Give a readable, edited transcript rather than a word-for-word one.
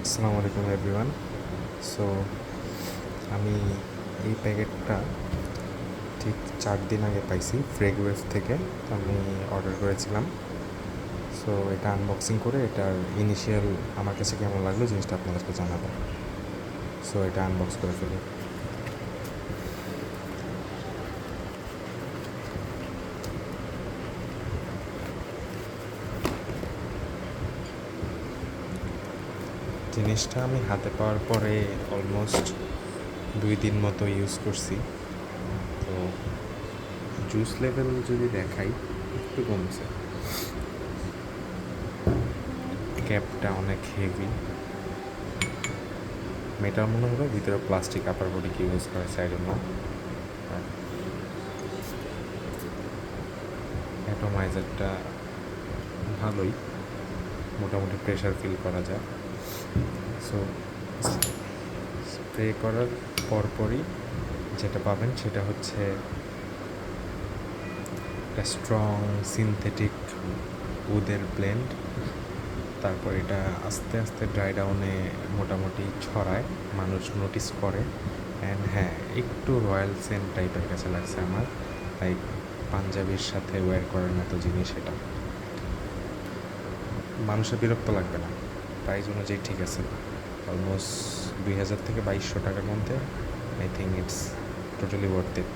আসসালামু আলাইকুম everyone. So আমি এই প্যাকেটটা ঠিক 4 দিন আগে পাইছি ফ্রেগওয়েভ থেকে। তো আমি অর্ডার করেছিলাম। সো এটা আনবক্সিং করে এটার ইনিশিয়াল আমার কাছে কেমন লাগলো জিনিসটা আপনাদেরকে জানাবো। সো এটা আনবক্স করে ফেলি। জিনিসটা আমি হাতে পাওয়ার পরে অলমোস্ট 2 দিন মতো ইউজ করছি। তো জুস লেভেল যদি দেখাই একটু কমছে। ক্যাপটা অনেক হেভি, মেটাল মনে হলো, ভিতরে প্লাস্টিক আপার বডি কি ইউজ করা হয়েছে আই ডোন্ট নো। অ্যাটোমাইজারটা ভালোই, মোটামুটি প্রেশার ফিল করা যায়। সো স্প্রে করার পরপরই যেটা পাবেন সেটা হচ্ছে একটা স্ট্রং সিনথেটিক উদের ব্লেন্ড। তারপর এটা আস্তে আস্তে ড্রাই ডাউনে মোটামুটি ছড়ায়, মানুষ নোটিস করে। অ্যান্ড হ্যাঁ, একটু রয়্যাল সেন্ট টাইপের কাছে লাগছে আমার, লাইক পাঞ্জাবির সাথে ওয়্যার করার মতো জিনিস এটা। মানুষের বিরক্ত লাগবে না, প্রাইস অনুযায়ী ঠিক আছে। অলমোস্ট 2000 থেকে 2200 টাকার মধ্যে I think it's totally worth it.